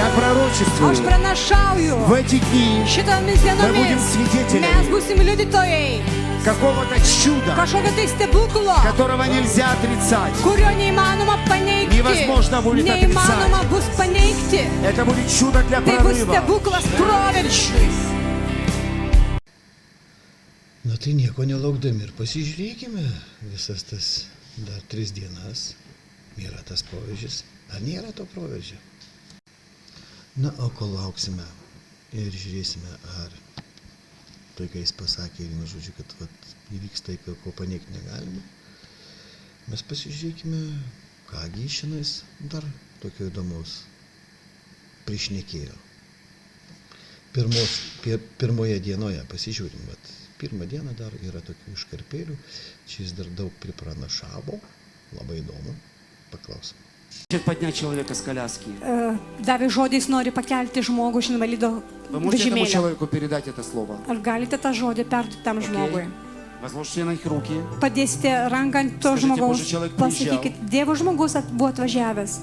Я пророчествую, Aš pranašauju, в эти дни šitomis мы будем dienomis mes свидетелями būsim liudytojai какого-то чуда, kažkokio tai stebuklo, которого нельзя отрицать. kurio neįmanoma paneigti. Невозможно будет Neįmanoma bus paneigti. Это будет чудо для Tai bus прорыва. stebuklas proveržiui. Na tai nieko nelaukdami ir pasižiūrėkime visas tas dar 3 dienas. Yra tas proveržis. Ar nėra to proveržio? Na, o kol lauksime ir žiūrėsime, ar tai, ką jis pasakė, vienu žodžiu, kad vat, įvyks taip, ko paneigti negalima, mes pasižiūrėkime, kągi šiandien dar tokio įdomaus prišnekėjo. Pirmoje dienoje pasižiūrim, vat, pirmą dieną dar yra tokių iškarpėlių, čia jis dar daug pripranašavo, labai įdomu, paklausom. Поднять человека с коляски. Davė žodžiais nori pakelti žmogų iš invalido Вы можете этому vežimėlio. человеку передать это слово? Ar galite tą žodį perduoti tam žmogui? Возложите на их руки. Padėsite ranką ant to Скажите, žmogaus. Божий человек Pasakykit, Dievo žmogus buvo atvažiavęs.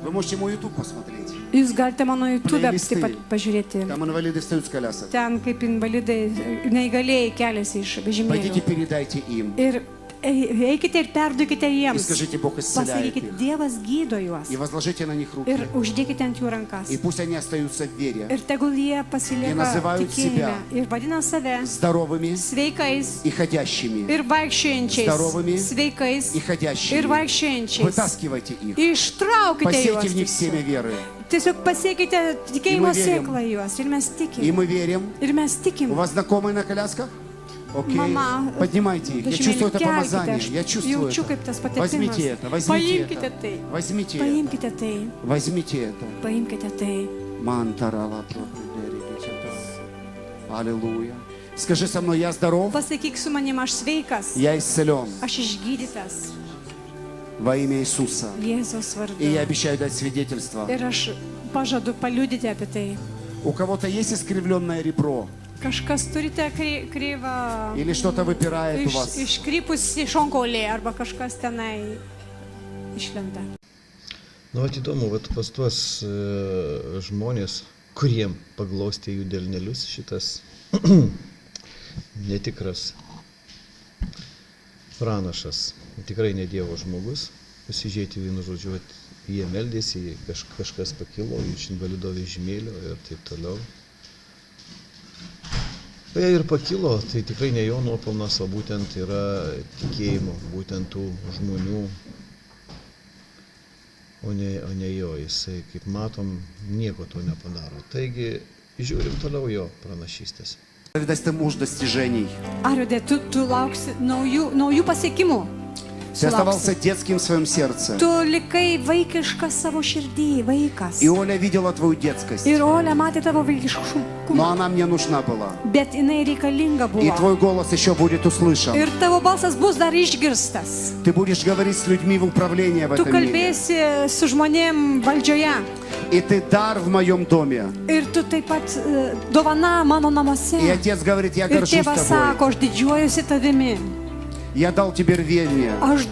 Вы можете мой YouTube посмотреть. Jūs galite mano YouTube Playlistai. taip pat pažiūrėti. Там инвалиды встают с колясок. Ten kaip invalidai, neįgalėjai keliasi iš Пойдите, vežimėlio. передайте им. Ir eikite ir perduokite И jiems. скажите, Бог исцеляет Pasakykit, их. Dievas gydo juos. И возложите на них руки. Ir uždėkite ant jų rankas. И пусть они остаются в вере. Ir tegul jie И pasilieka называют tikėjime. себя Ir vadina save Здоровыми sveikais и ходящими. ir vaikščiojančiais. Здоровыми Sveikais И ir ходящими. vaikščiojančiais. Вытаскивайте их. Ištraukite Посейте в них juos. семя веры. Tiesiog pasiekite tikėjimo Ir mes vėrim. sėklą juos. Ir mes И tikim. мы верим. Ir mes У tikim. вас знакомые на колясках? Окей. Mama, Поднимайте их. Я vežimėlį чувствую это kelkite. помазание. Aš Я чувствую jaučiu, kaip tas это. patirtimas. Возьмите это. Возьмите Paimkite это. tai. Возьмите это. Paimkite tai. Возьмите это. Paimkite tai. Мантарала. Аллилуйя. Скажи со мной, я здоров, Pasakyk su manim, aš sveikas. я исцелен Aš išgydytas. во имя Иисуса. Jėzaus vardu. И я обещаю дать свидетельство. Ir aš pažadu paliudyti apie tai. У кого-то есть искривленное ребро? Kažkas turite kreivą Или что-то выпирает у вас? iškrypusi šonkaulė arba kažkas tenai išlenda. Nu, vat įdomu, vat pas tuos žmonės, kuriem paglostė jų delnelius šitas netikras pranašas, tikrai ne Dievo žmogus, pasižiūrėti vienu žodžiu, vat, jie meldėsi, kažkas pakilo iš invalido vežimėlio ir taip toliau. O jie ir pakilo, tai tikrai ne jo nuopelnas, o būtent yra tikėjimo, būtent tų žmonių, o ne jo. Jisai, kaip matom, nieko to nepadaro. Taigi, žiūrim toliau jo pranašystės. Видать, ты муж достижений. Arvydai, tu lauksi naujų pasiekimų. Ты оставался детским в своем сердце. Tu likai vaikiškas savo širdį, vaikas. И Оля видела твою детскость. Ir Olė matė tavo vaikiškumą. Но она мне нужна была. Bet jinai reikalinga И buvo. твой голос еще будет услышан. Ir tavo balsas bus dar išgirstas. Ты будешь говорить с людьми в управлении в Tu этом мире. kalbėsi su žmonėm valdžioje. И ты дар в моем доме. Ir tu taip pat dovana mano namuose. И отец говорит, я Ir горжусь tėvas тобой. sako, aš didžiuojuosi tavimi. Я дал тебе рвение. Aš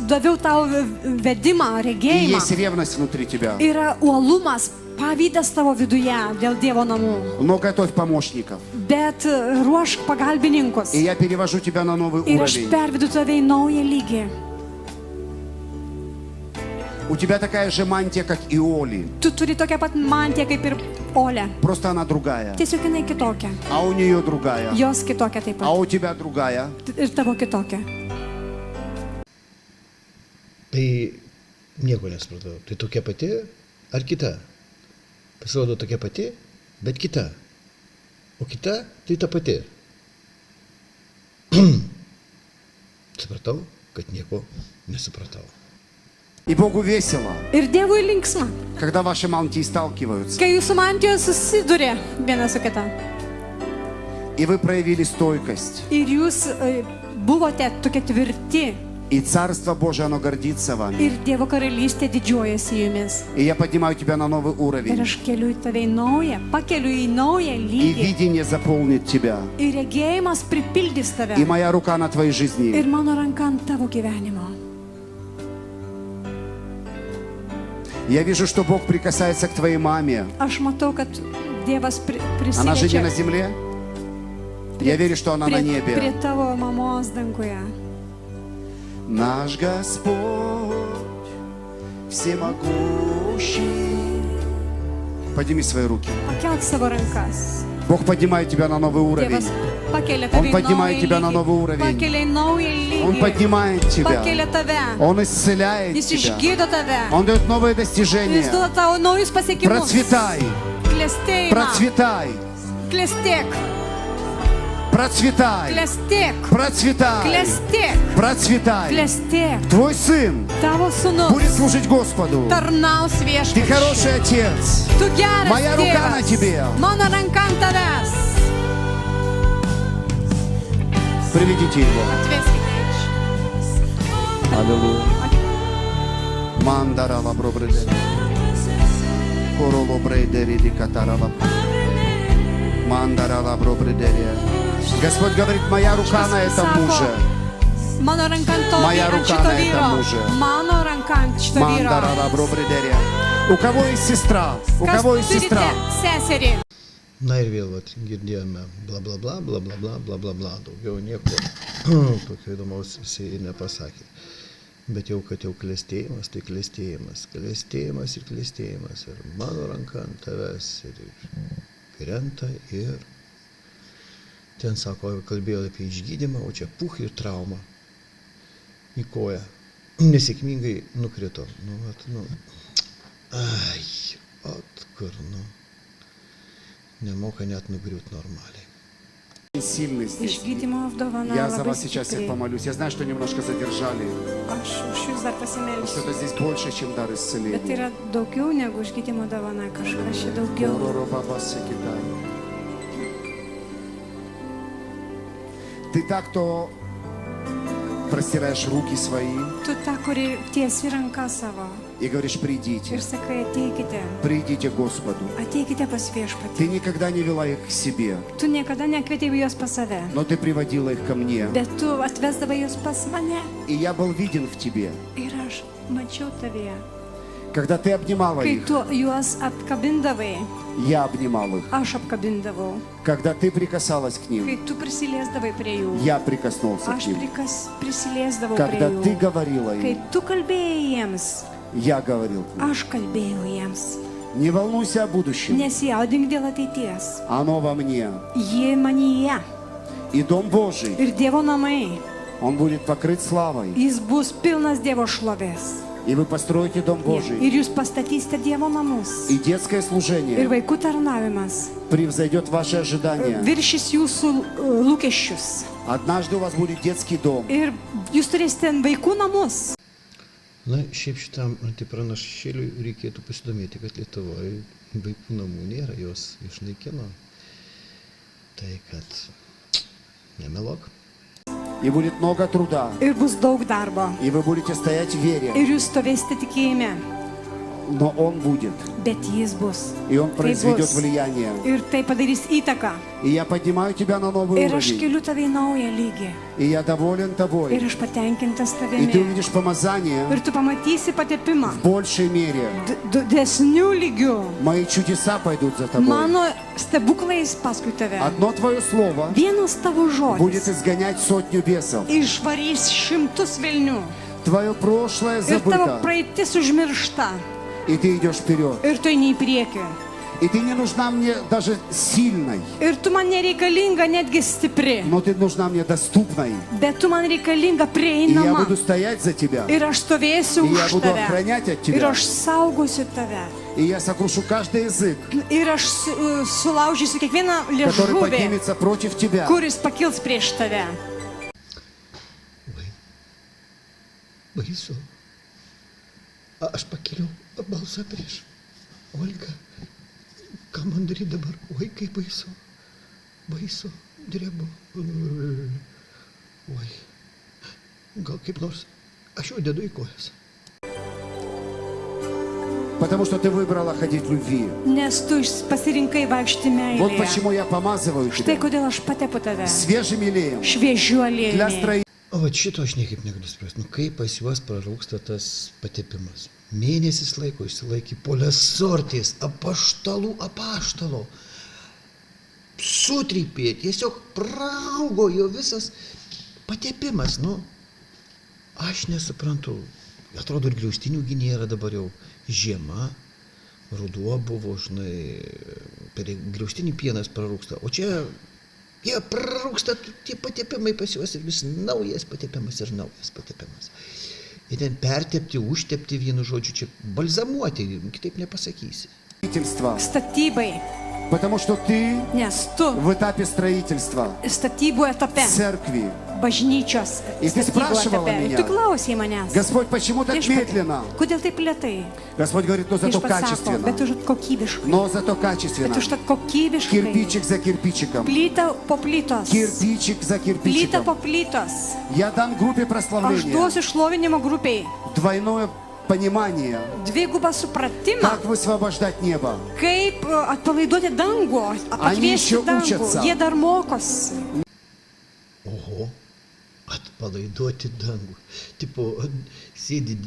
daviau tau vedimą, И regėjimą. есть ревность внутри тебя. Yra uolumas, pavydas tavo viduje dėl Dievo namų. Но готовь помощников. Bet ruošk pagalbininkus. И я перевожу тебя на новый Ir aš уровень. pervedu tave į naują lygį. У тебя такая же мантия, как и у Оли. Tu turi tokią pat mantiją kaip ir Olė. Просто она другая. Tiesiog jinai kitokia. А у нее другая. Jos kitokia taip А pat. у тебя другая. Ir tavo kitokia. Tai nieko nesupratau. Tai tokia pati ar kita? Pasirodo tokia pati, bet kita. O kita, tai ta pati. Supratau, kad nieko nesupratau. И Богу весело, Ir Dievui linksma, когда ваши мантии сталкиваются. kai jūsų mantijos susiduria viena su kita. И вы проявили стойкость. Ir jūs buvote tokie tvirti. И Царство Божие, оно гордится вами. Ir Dievo karalystė didžiuojasi jumis. И я поднимаю тебя на новый Ir уровень. aš keliu į tave į naują, pakeliu į naują И lygį. видение заполнит тебя. Ir regėjimas pripildys tave. И моя рука на твоей Ir жизни. mano ranka ant tavo gyvenimo. Я вижу, что Бог прикасается к твоей маме. Aš matau, kad Dievas Она же не на prisiliečia земле. Я верю, что она на prie небе. tavo mamos danguje. Наш Господь всемогущий. Подними свои руки. Pakelk savo rankas. Бог поднимает тебя на новый уровень. Dievas pakelia Он tave į поднимает naują тебя на lygį. новый уровень. Pakelia į naują Он lygį. поднимает тебя. Pakelia tave. Он исцеляет Jis тебя. išgydo tave. Он дает новые Jis достижения. duoda tau naujus pasiekimus. Процветай. Klestėjimą. Процветай. Klestėk. Процветай. Klestėk. Процветай. Klestėk. Процветай. Klestėk. Твой сын Tavo sūnus будет служить Господу. tarnaus Ты viešpačiui. хороший отец. Tu geras Моя рука tėvas. на тебе. Mano ranka ant tavęs. Приведите его. Atveskite iš. Аллилуйя. Мандарала бробредери. Короло бредери ди катарала. Мандарала бробредери. Господь говорит, моя рука на этом муже. Mano ranka ant to Моя ant рука šito на этом vyro. муже. Mano ranka ant šito vyro. Мандарала бробредери. У кого есть сестра? У Kas кого есть turite сестра? seserį? Na ir vėl vat, girdėjome bla bla bla, bla bla bla, bla bla bla, daugiau nieko tokio įdomaus jisai ir nepasakė. Bet jau, kad jau klestėjimas, tai klestėjimas, klestėjimas ir klestėjimas. Ir mano ranka ant tavęs ir krenta ir ten sako, kalbėjo apie išgydymą, o čia puch ir trauma į koją. Nesėkmingai nukrito. Ai, kur, nemoka net nugriūt normaliai. Сильный здесь. Išgydymo apdovana Я за labai вас сейчас всех stipri. помолюсь. Я знаю, что немножко задержали. Aš už jūs dar pasimelsiu. Что-то здесь больше, чем дар Bet tai исцеления. yra daugiau negu išgydymo dovana, kažkas čia daugiau. Ты так, кто простираешь руки свои Tu tą, kuri tiesi ranką savo и говоришь, придите, ir sakai, ateikite, придите к Господу. ateikite pas Ты viešpatį. никогда не вела их к себе, Tu niekada nekvietėjai juos pas save, но ты приводила их ко мне. bet tu atvesdavai juos pas mane И я был виден в тебе. ir aš mačiau tavėje. Когда ты обнимала Kai их, tu juos apkabindavai, я обнимал их. aš apkabindavau. Когда ты прикасалась к Kai ним, tu prisiliesdavai prie jų, я прикоснулся к aš ним. prisiliesdavau Когда prie ты jų. говорила Kai им, tu kalbėjai jiems, я говорил к ним. aš kalbėjau jiems. Не волнуйся о будущем. Nesijaudink dėl ateities. Оно во мне. Jie manyje. И Дом Божий, Ir Dievo namai. он будет покрыт славой. Jis bus pilnas Dievo šlovės. И вы построите Дом Божий. Ir jūs pastatysite Dievo namus. И детское Ir служение vaikų tarnavimas превзойдет ваши ожидания. viršys jūsų lūkesčius. Однажды у вас будет детский дом. Ir jūs turėsite vaikų namus. Na, šiaip šitam antipranašėliui reikėtų pasidomėti, kad Lietuvoje vaikų namų nėra, jos išnaikino. Tai kad nemeluok. И будет много труда. Ir bus daug darbo. И вы будете стоять в вере. Ir jūs stovėsite tikėjime. Но он будет. Bet jis bus. И он произведет bus. влияние. Ir tai padarys įtaką. И я поднимаю тебя на новый Ir aš уровень. keliu tave į naują lygį. И я доволен Ir тобой. aš patenkintas И ты tavimi. увидишь помазание Ir tu pamatysi patepimą. в большей мере. Desnių lygių. Мои чудеса пойдут за тобой. Mano stebuklais paskui tave. Одно твое слово Vienas tavo будет žodis изгонять 100 бесов. išvarys 100 velnių. Твое прошлое Ir tavo забыто. praeitis užmiršta. И ты идешь вперед. Ir tu eini į priekį. И ты не нужна мне даже сильной, Ir tu man nereikalinga netgi stipri. но ты нужна мне доступной. Bet tu man reikalinga И я prieinama. буду стоять за тебя. Ir aš stovėsiu И я už буду tave. охранять от Ir тебя. aš saugosiu tave. И я сокрушу каждый язык, Ir aš sulaužysiu kiekvieną который liežuvį, поднимется против тебя. kuris pakils prieš tave. Baisu. Aš pakeliau balsą prieš Olgą. Ką man daryti dabar? Oi, kaip baisu. Baisu. Drebu. Oi. Gal kaip nors. Aš jau dedu į kojas. Потому что ты выбрала ходить в любви. Nes tu pasirinkai vaikšti Вот meilėje. почему я помазываю Štai тебя kodėl aš patepu tave. свежим елеем Šviežiu для aliejumi. строительства. O va šito aš niekaip negaliu suprasti. Nu kaip pas juos prarūksta tas patepimas? Mėnesis laiko išsilaikė poliasortės apaštalo. Sutrypė, tiesiog prarūgo jo visas patepimas. Nu, aš nesuprantu. Atrodo, ir griaustinių nėra dabar jau žiema, ruduo buvo, žinai, per griaustinį pienas prarūksta. O čia jie prarūksta tie patepimai pas juos ir vis naujas patepimas ir naujas patepimas. Ir ten pertepti, užtepti, vienu žodžiu, čia balzamuoti, kitaip nepasakysi. Строительство. Statybai. Потому что ты Nes tu в этапе строительства statybų etape, церкви. bažnyčios И ты statybų спрашивала etape. меня, Ir tu klausai manęs. Господь, почему так Viešpatie, медленно? kodėl taip lietai? Господь говорит, но зато Viešpats sako, качественно. bet užtat kokybiškai. Но зато Bet качественно. užtat kokybiškai. Кирпичик за кирпичиком. Plyta po plytos. Кирпичик за Plyta кирпичиком. po plytos. Я дам группе Aš прославления duosiu šlovinimo grupiai двойное понимание, dvigubą supratimą, как высвобождать небо. kaip atpalaiduoti dangų, pakviesti еще dangų. учатся. Jie dar mokosi. Oho, atpalaiduoti dangų. Tipo, sėdi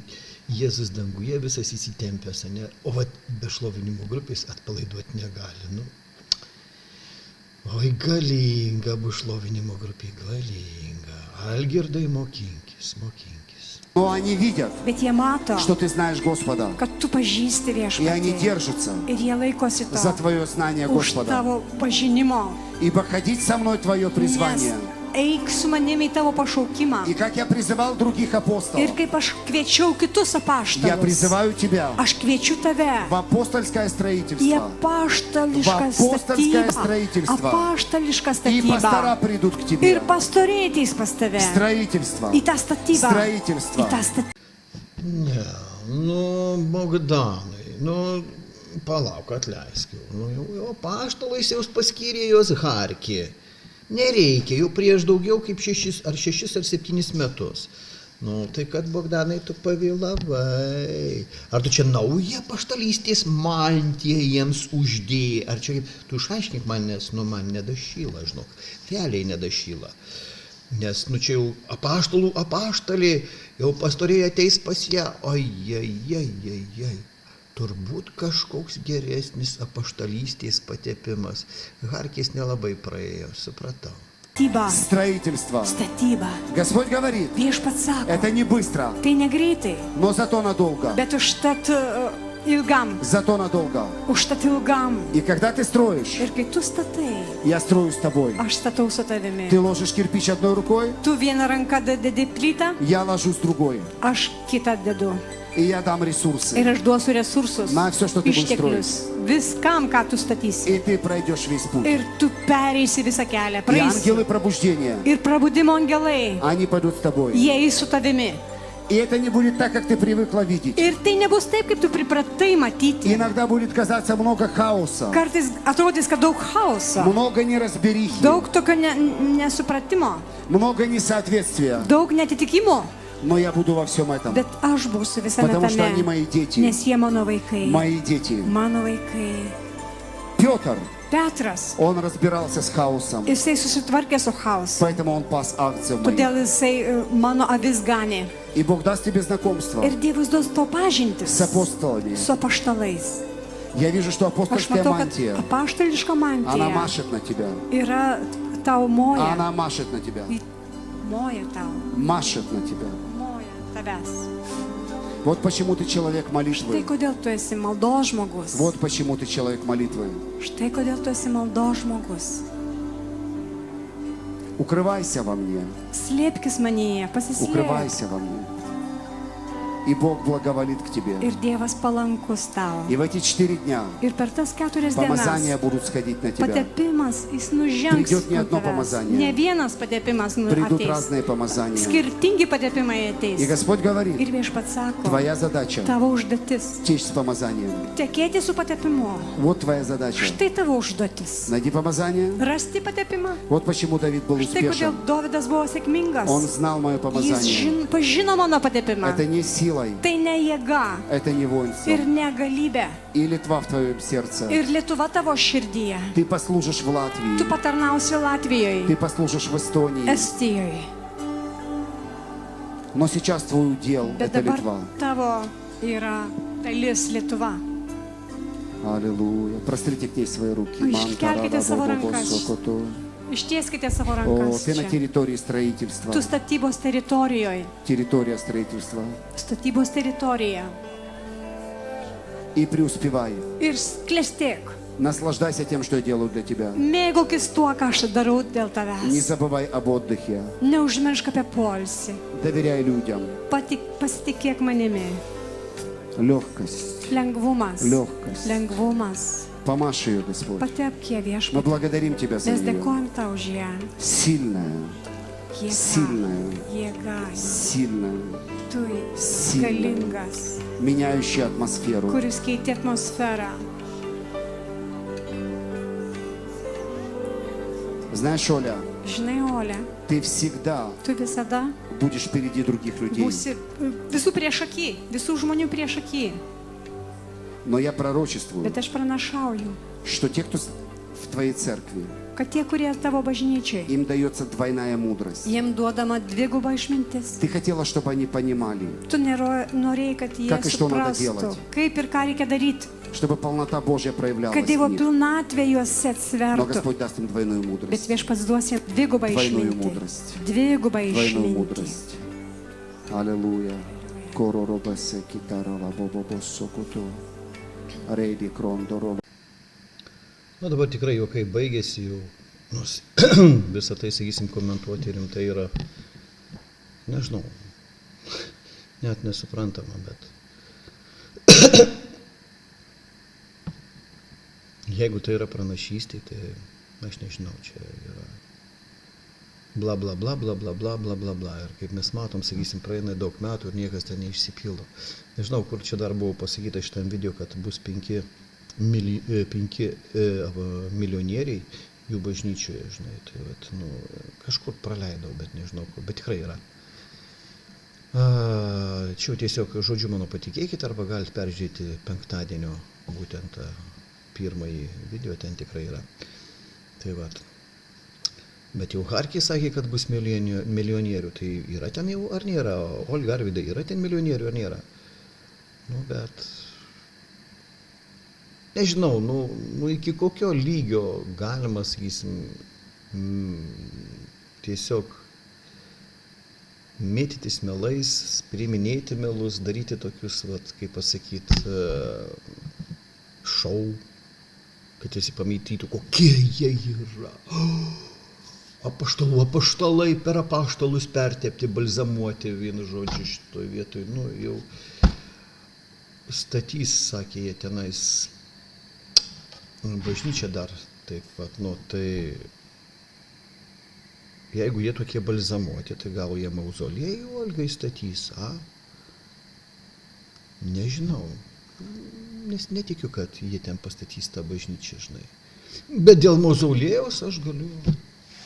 Jėzus danguje, visas įsitempęs, ne? O vat be šlovinimo grupės atpalaiduoti negali. Nu. Oi, galinga bus šlovinimo grupė, galinga. Algirdai, mokinkis. Но они видят, Bet jie mato, что ты знаешь Господа. kad tu pažįsti И они viešpatį. держатся Ir jie laikosi за to твое знание už Господа. tavo pažinimo. Ибо ходить со мной твое Nes призвание. eik su manimi į tavo pašaukimą. И как я призывал других Ir апостолов, kaip aš kviečiau kitus я apaštalus, призываю тебя aš kviečiu tave в апостольское į строительство. apaštališką apostolskое statybą. строительство. Apaštališką И пастора statybą. придут к Ir тебе. pastoriai ateis pas tave. Строительство. Į tą statybą. Строительство. Į tą statybą. Ne, nu, Bogdanai, nu, palauk, atleisk jau. Nu, jau apaštalais jau paskyrė jos Harkį. Nereikia, jau prieš daugiau kaip 6 ar 7 metus. Nu, tai kad, Bogdanai, tu pavėlavai. Ar tu čia naują paštalystės mantiją jiems uždėjai? Ar čia kaip, tu išaiškink man, nes, nu, man nedašyla, žinok, realiai nedašyla. Nes, nu, čia jau apaštalė, jau pastoriai ateis pas ją, ojejejejej. Turbūt kažkoks geresnis apaštalystės patepimas. Harkės nelabai praėjo, supratau. Statyba. Строительство. Statyba. Господь говорит, Viešpats sako, это не быстро, tai negreitai, но зато надолго. bet užtat ilgam. Зато надолго. Užtat ilgam. И когда ты строишь, Ir kai tu statai, я строю с тобой. aš statau su tavimi. Ты ложишь кирпич одной рукой, Tu vieną ranką dedi plytą, я ложу с другой. aš kitą dedu. И я дам ресурсы. Ir aš duosiu resursus, Na, все, что ты будешь išteklius, viskam, ką tu statysi. И ты пройдешь весь путь. Ir tu pereisi visą kelią, И praeisi. ангелы пробуждения, Ir prabudimo angelai, они пойдут с тобой. jie eis su tavimi. И это не будет так, как ты привыкла видеть. Ir tai nebus taip, kaip tu pripratai matyti. Иногда будет казаться много хаоса, Kartais atrodys, kad daug chaoso, много неразберихи, daug tokio nesupratimo, много несоответствия. daug netitikimo. Но я буду во всем этом, Bet aš būsiu visame потому что они tame, мои дети. nes jie mano vaikai. Мои дети. Mano vaikai. Петр, Petras, он разбирался с хаосом, jisai susitvarkė su chaosu. поэтому он пас акцию моих. Todėl jisai mano avis ganė. И Бог даст тебе знакомство Ir Dievas duos to pažintis с апостолами. su apaštalais. Я вижу, что Aš апостольская matau, kad мантия, apaštališka она mantija машет на тебя. yra tau moja. Она машет на тебя. Moja tau. Машет на тебя. Moja tavęs. Вот почему ты человек Štai молитвы. kodėl tu esi maldos žmogus. Вот почему ты человек молитвы. Štai kodėl tu esi maldos žmogus. Укрывайся во мне. Slėpkis manyje, pasislėpk. Укрывайся во мне. И Бог благоволит к тебе. Ir Dievas palankus tau. И в эти 4 дня Ir per tas 4 помазания dienas будут сходить на тебя. patepimas, jis nužengs. Придет не ant одно tavęs. помазание. Ne vienas patepimas Придут ateis. разные помазания. Skirtingi patepimai И ateis. Господь Ir говорит, viešpats sako, твоя задача tavo užduotis. течь с помазанием. Tekėti su patepimu. Вот твоя задача. Štai tavo užduotis. Найди помазание. Rasti patepimą. Вот почему Давид был Štai kodėl успешен. Dovydas buvo sėkmingas. Он знал мое Jis помазание. pažino mano patepimą. Это не силой, Tai ne jėga это не ir воинство. ne galybė. И Литва в твоем сердце. Ir Lietuva tavo širdyje. Ты послужишь в Латвии. Tu patarnausi Latvijoje, Ты послужишь в Эстонии. Estijoje. Но сейчас твой удел — Bet это dabar Литва. tavo yra dalis Lietuva. Аллилуйя. Прострите к ней свои руки. Iškelkite savo rankas. Ištieskite savo О, rankas ты на čia. территории строительства. Tu statybos teritorijoje. Территория строительства. Statybos teritorija. И преуспевай. Ir klestėk. Наслаждайся тем, что я делаю для тебя. Mėgaukis tuo, ką aš darau dėl Не tavęs. забывай об отдыхе. Neužmiršk apie poilsį. Доверяй людям. Pasitikėk manimi. Легкость. Lengvumas. Легкость. Lengvumas. Помашь ее, Господь. Patepk ją Мы viešpatį. благодарим Тебя за Mes нее. dėkojam tau už ją. Сильная, Jėga. сильная, Jėga. сильная, Tu Сильная. galingas, меняющая атмосферу. kuris keitė atmosferą. Знаешь, Оля, Žinai, Ole, ты всегда tu visada будешь впереди других людей. būsi visų priešaky, visų žmonių priešaky. Но я пророчествую, Bet aš pranašauju, что те, кто в твоей церкви, kad tie, kurie tavo bažnyčiai, им дается двойная мудрость. jiem duodama dviguba išmintis. Ты хотела, чтобы они понимали, Tu norėjai, kad jie Как и что надо suprastų, делать. kaip ir ką reikia daryti, чтобы полнота Божья проявлялась kad в Dievo них. pilnatvė juose Но atsvertų. Господь даст им двойную Bet мудрость. viešpats duos jiems dvigubą Двойную išmintį. мудрость. Dvigubą Двойную išmintį. мудрость. Аллилуйя. Короробесе китарала бобобосо куто. Рейди крондоро. Na dabar tikrai juokai baigėsi jau, nors visą tai, sakysim, komentuoti rimtai yra, nežinau, net nesuprantama, bet jeigu tai yra pranašystė, tai aš nežinau, čia yra bla bla bla bla bla bla bla bla bla ir kaip mes matom, sakysim, praeina daug metų ir niekas ten neišsipildo. Nežinau, kur čia dar buvo pasakyta šitam video, kad bus 5 milijonieriai jų bažnyčioje, žinai, tai vat, nu, kažkur praleidau, bet nežinau kur, bet tikrai yra. Čia jau tiesiog žodžiu mano patikėkite arba galite peržiūrėti penktadienio būtent tą pirmąjį video, ten tikrai yra. Tai vat. Bet jau Harkiai sakė, kad bus milijonierių, tai yra ten jau ar nėra? Olga Arvydai, yra ten milijonierių ar nėra? Nu, bet nežinau, nu iki kokio lygio galima, sakysim, tiesiog mėtytis melais, priiminėti melus, daryti tokius, vat, kaip pasakyti, šou, kad visi pamatytų, kokie jie yra. Apaštalai per apaštalus pertepti, balzamuoti, vienu žodžiu, šitoj vietoj, nu jau statys, sakė jie tenais, bažnyčia dar taip pat, nu tai jeigu jie tokie balzamuoti, tai gal jie mauzoliejų Olgai statys, Nežinau, nes netikiu, kad jie ten pastatys tą bažnyčią, žinai. Bet dėl mauzolėjaus aš galiu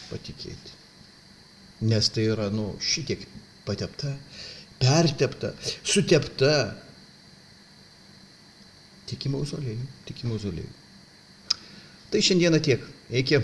patikėti. Nes tai yra, nu, šitiek patepta, pertepta, sutepta. Tik į mauzolėjų. Tai šiandieną tiek. Iki.